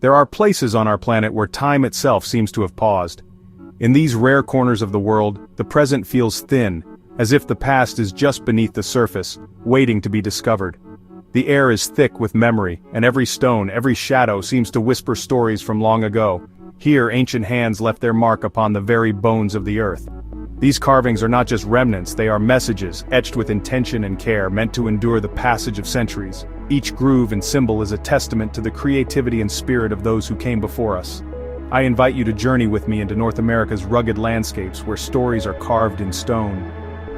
There are places on our planet where time itself seems to have paused. In these rare corners of the world, the present feels thin, as if the past is just beneath the surface, waiting to be discovered. The air is thick with memory, and every stone, every shadow seems to whisper stories from long ago. Here, ancient hands left their mark upon the very bones of the earth. These carvings are not just remnants, they are messages, etched with intention and care, meant to endure the passage of centuries. Each groove and symbol is a testament to the creativity and spirit of those who came before us. I invite you to journey with me into North America's rugged landscapes where stories are carved in stone.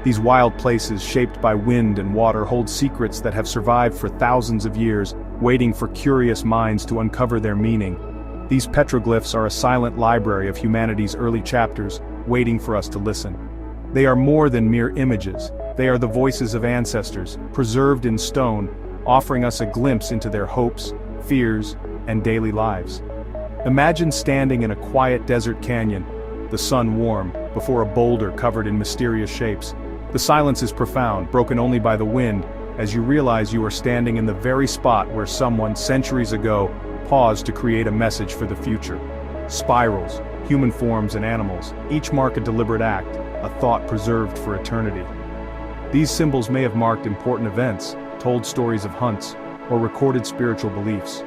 These wild places, shaped by wind and water, hold secrets that have survived for thousands of years, waiting for curious minds to uncover their meaning. These petroglyphs are a silent library of humanity's early chapters, waiting for us to listen. They are more than mere images. They are the voices of ancestors, preserved in stone, offering us a glimpse into their hopes, fears, and daily lives. Imagine standing in a quiet desert canyon, the sun warm, before a boulder covered in mysterious shapes. The silence is profound, broken only by the wind, as you realize you are standing in the very spot where someone, centuries ago, paused to create a message for the future. Spirals, human forms and animals, each mark a deliberate act, a thought preserved for eternity. These symbols may have marked important events, told stories of hunts, or recorded spiritual beliefs.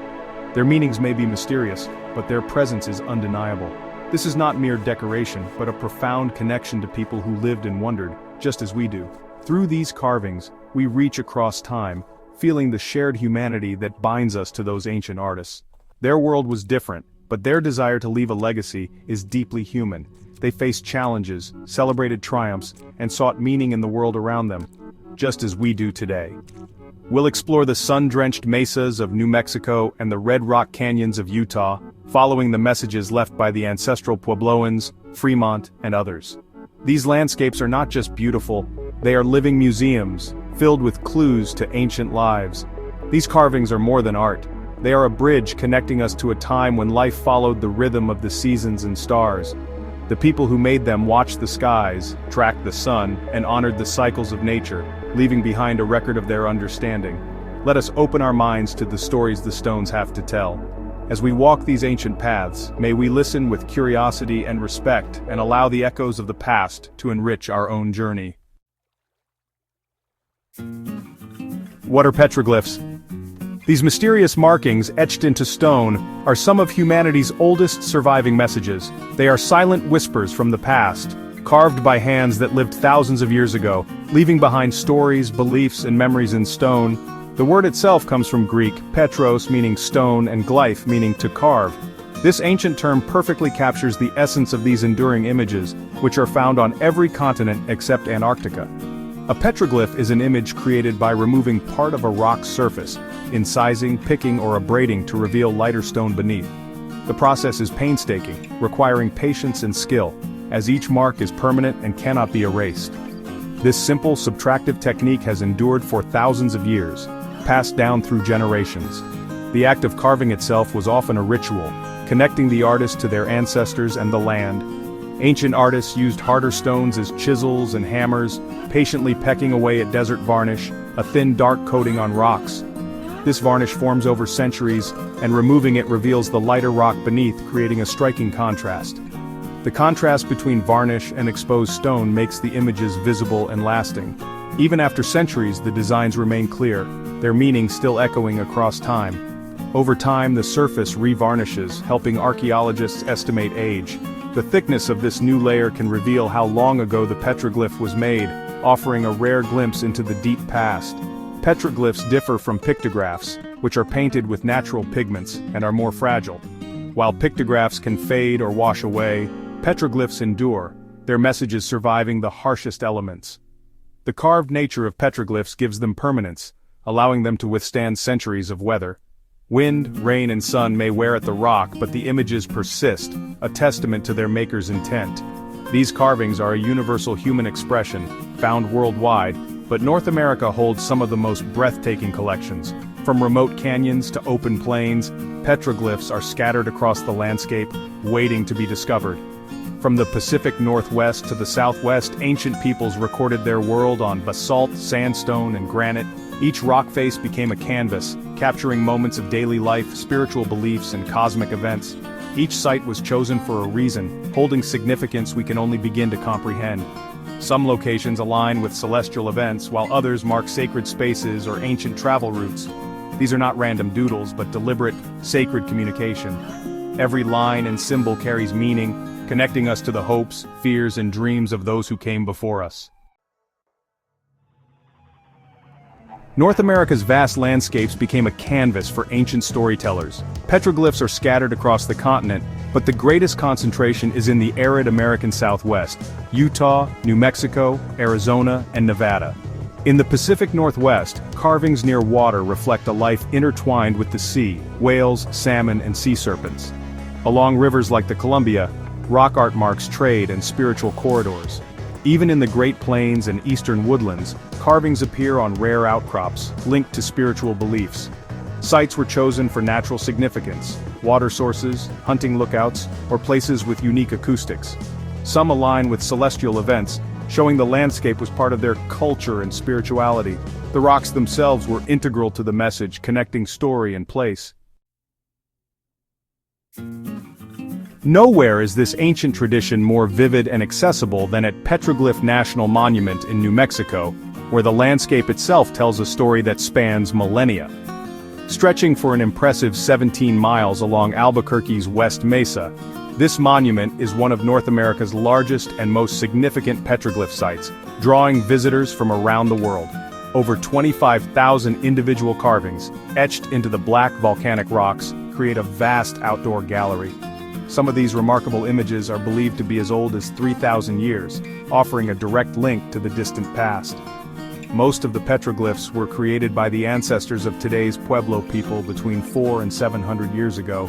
Their meanings may be mysterious, but their presence is undeniable. This is not mere decoration, but a profound connection to people who lived and wondered, just as we do. Through these carvings, we reach across time, feeling the shared humanity that binds us to those ancient artists. Their world was different, but their desire to leave a legacy is deeply human. They faced challenges, celebrated triumphs, and sought meaning in the world around them, just as we do today. We'll explore the sun-drenched mesas of New Mexico and the red rock canyons of Utah, following the messages left by the ancestral Puebloans, Fremont, and others. These landscapes are not just beautiful, they are living museums, filled with clues to ancient lives. These carvings are more than art. They are a bridge connecting us to a time when life followed the rhythm of the seasons and stars. The people who made them watched the skies, tracked the sun, and honored the cycles of nature, leaving behind a record of their understanding. Let us open our minds to the stories the stones have to tell. As we walk these ancient paths, may we listen with curiosity and respect and allow the echoes of the past to enrich our own journey. What are petroglyphs? These mysterious markings etched into stone are some of humanity's oldest surviving messages. They are silent whispers from the past, carved by hands that lived thousands of years ago, leaving behind stories, beliefs, and memories in stone. The word itself comes from Greek, petros meaning stone and glyph meaning to carve. This ancient term perfectly captures the essence of these enduring images, which are found on every continent except Antarctica. A petroglyph is an image created by removing part of a rock's surface, incising, picking, or abrading to reveal lighter stone beneath. The process is painstaking, requiring patience and skill, as each mark is permanent and cannot be erased. This simple subtractive technique has endured for thousands of years, passed down through generations. The act of carving itself was often a ritual, connecting the artist to their ancestors and the land. Ancient artists used harder stones as chisels and hammers, patiently pecking away at desert varnish, a thin dark coating on rocks. This varnish forms over centuries, and removing it reveals the lighter rock beneath, creating a striking contrast. The contrast between varnish and exposed stone makes the images visible and lasting. Even after centuries, the designs remain clear, their meaning still echoing across time. Over time, the surface re-varnishes, helping archaeologists estimate age. The thickness of this new layer can reveal how long ago the petroglyph was made, offering a rare glimpse into the deep past. Petroglyphs differ from pictographs, which are painted with natural pigments and are more fragile. While pictographs can fade or wash away, petroglyphs endure, their messages surviving the harshest elements. The carved nature of petroglyphs gives them permanence, allowing them to withstand centuries of weather. Wind, rain, and sun may wear at the rock, but the images persist, a testament to their maker's intent. These carvings are a universal human expression, found worldwide, but North America holds some of the most breathtaking collections. From remote canyons to open plains, petroglyphs are scattered across the landscape, waiting to be discovered. From the Pacific Northwest to the Southwest, ancient peoples recorded their world on basalt, sandstone, and granite, Each rock face became a canvas, capturing moments of daily life, spiritual beliefs, and cosmic events. Each site was chosen for a reason, holding significance we can only begin to comprehend. Some locations align with celestial events, while others mark sacred spaces or ancient travel routes. These are not random doodles, but deliberate, sacred communication. Every line and symbol carries meaning, connecting us to the hopes, fears, and dreams of those who came before us. North America's vast landscapes became a canvas for ancient storytellers. Petroglyphs are scattered across the continent, but the greatest concentration is in the arid American Southwest: Utah, New Mexico, Arizona, and Nevada. In the Pacific Northwest, carvings near water reflect a life intertwined with the sea: whales, salmon, and sea serpents. Along rivers like the Columbia, rock art marks trade and spiritual corridors. Even in the Great Plains and eastern woodlands, carvings appear on rare outcrops, linked to spiritual beliefs. Sites were chosen for natural significance: water sources, hunting lookouts, or places with unique acoustics. Some align with celestial events, showing the landscape was part of their culture and spirituality. The rocks themselves were integral to the message, connecting story and place. Nowhere is this ancient tradition more vivid and accessible than at Petroglyph National Monument in New Mexico, where the landscape itself tells a story that spans millennia. Stretching for an impressive 17 miles along Albuquerque's West Mesa, this monument is one of North America's largest and most significant petroglyph sites, drawing visitors from around the world. Over 25,000 individual carvings, etched into the black volcanic rocks, create a vast outdoor gallery. Some of these remarkable images are believed to be as old as 3,000 years, offering a direct link to the distant past. Most of the petroglyphs were created by the ancestors of today's Pueblo people between 400 and 700 years ago,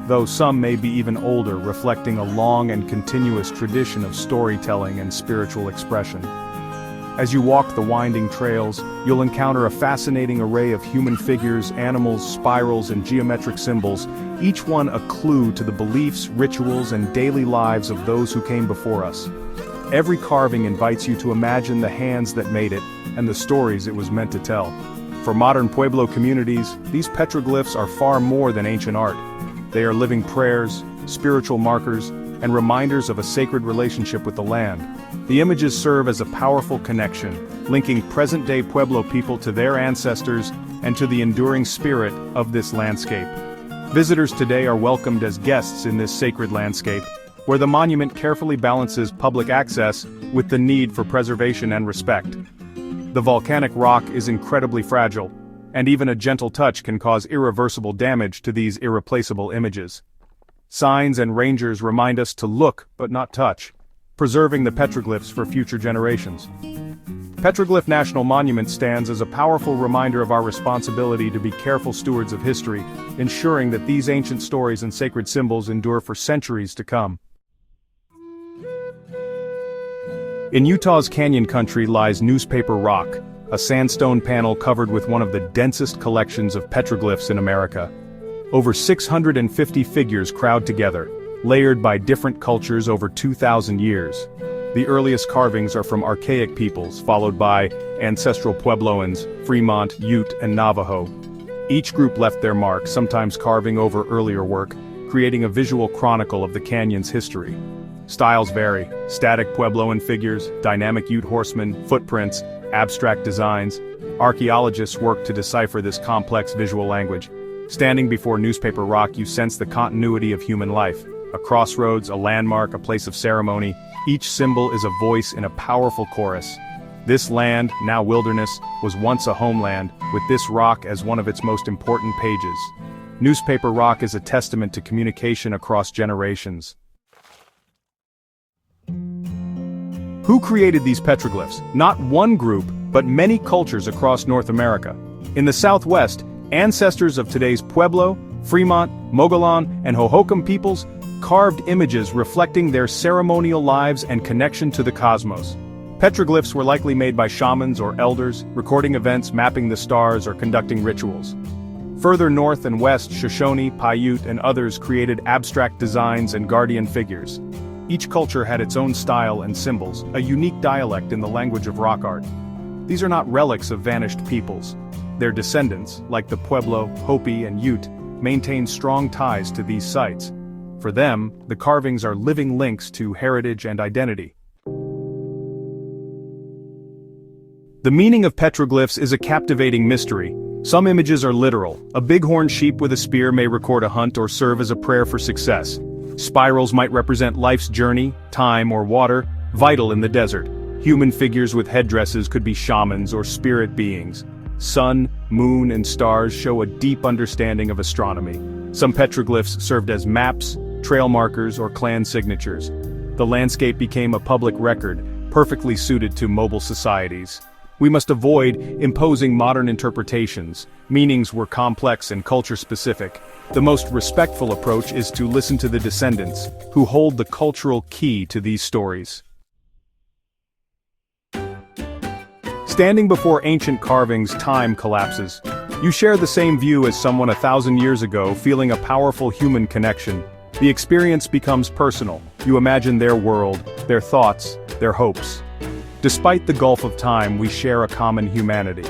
though some may be even older, reflecting a long and continuous tradition of storytelling and spiritual expression. As you walk the winding trails, you'll encounter a fascinating array of human figures, animals, spirals, and geometric symbols, each one a clue to the beliefs, rituals, and daily lives of those who came before us. Every carving invites you to imagine the hands that made it, and the stories it was meant to tell. For modern Pueblo communities, these petroglyphs are far more than ancient art. They are living prayers, spiritual markers, and reminders of a sacred relationship with the land. The images serve as a powerful connection, linking present-day Pueblo people to their ancestors and to the enduring spirit of this landscape. Visitors today are welcomed as guests in this sacred landscape, where the monument carefully balances public access with the need for preservation and respect. The volcanic rock is incredibly fragile, and even a gentle touch can cause irreversible damage to these irreplaceable images. Signs and rangers remind us to look but not touch, preserving the petroglyphs for future generations. Petroglyph National Monument stands as a powerful reminder of our responsibility to be careful stewards of history, ensuring that these ancient stories and sacred symbols endure for centuries to come. In Utah's canyon country lies Newspaper Rock, a sandstone panel covered with one of the densest collections of petroglyphs in America. Over 650 figures crowd together, layered by different cultures over 2,000 years. The earliest carvings are from archaic peoples, followed by ancestral Puebloans, Fremont, Ute, and Navajo. Each group left their mark, sometimes carving over earlier work, creating a visual chronicle of the canyon's history. Styles vary: static Puebloan figures, dynamic Ute horsemen, footprints, abstract designs. Archaeologists work to decipher this complex visual language. Standing before Newspaper Rock, you sense the continuity of human life. A crossroads, a landmark, a place of ceremony. Each symbol is a voice in a powerful chorus. This land, now wilderness, was once a homeland, with this rock as one of its most important pages. Newspaper Rock is a testament to communication across generations. Who created these petroglyphs? Not one group, but many cultures across North America. In the Southwest, ancestors of today's Pueblo, Fremont, Mogollon, and Hohokam peoples carved images reflecting their ceremonial lives and connection to the cosmos. Petroglyphs were likely made by shamans or elders, recording events, mapping the stars, or conducting rituals. Further north and west, Shoshone, Paiute, and others created abstract designs and guardian figures. Each culture had its own style and symbols, a unique dialect in the language of rock art. These are not relics of vanished peoples. Their descendants, like the Pueblo, Hopi, and Ute, maintain strong ties to these sites. For them, the carvings are living links to heritage and identity. The meaning of petroglyphs is a captivating mystery. Some images are literal. A bighorn sheep with a spear may record a hunt or serve as a prayer for success. Spirals might represent life's journey, time, or water, vital in the desert. Human figures with headdresses could be shamans or spirit beings. Sun, moon, and stars show a deep understanding of astronomy. Some petroglyphs served as maps, trail markers, or clan signatures. The landscape became a public record, perfectly suited to mobile societies. We must avoid imposing modern interpretations. Meanings were complex and culture-specific. The most respectful approach is to listen to the descendants, who hold the cultural key to these stories. Standing before ancient carvings, time collapses. You share the same view as someone 1,000 years ago, feeling a powerful human connection. The experience becomes personal. You imagine their world, their thoughts, their hopes. Despite the gulf of time, we share a common humanity.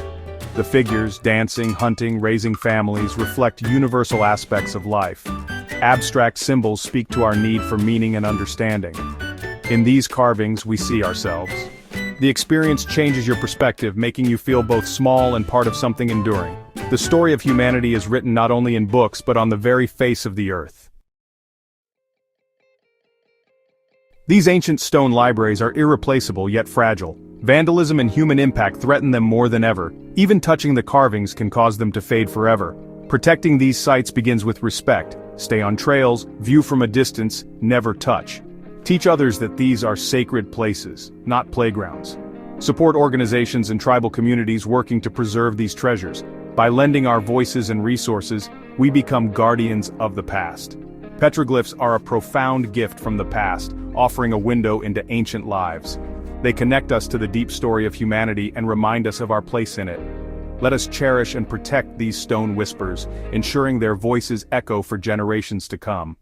The figures, dancing, hunting, raising families, reflect universal aspects of life. Abstract symbols speak to our need for meaning and understanding. In these carvings, we see ourselves. The experience changes your perspective, making you feel both small and part of something enduring. The story of humanity is written not only in books but on the very face of the earth. These ancient stone libraries are irreplaceable yet fragile. Vandalism and human impact threaten them more than ever. Even touching the carvings can cause them to fade forever. Protecting these sites begins with respect. Stay on trails, view from a distance, never touch. Teach others that these are sacred places, not playgrounds. Support organizations and tribal communities working to preserve these treasures. By lending our voices and resources, we become guardians of the past. Petroglyphs are a profound gift from the past, offering a window into ancient lives. They connect us to the deep story of humanity and remind us of our place in it. Let us cherish and protect these stone whispers, ensuring their voices echo for generations to come.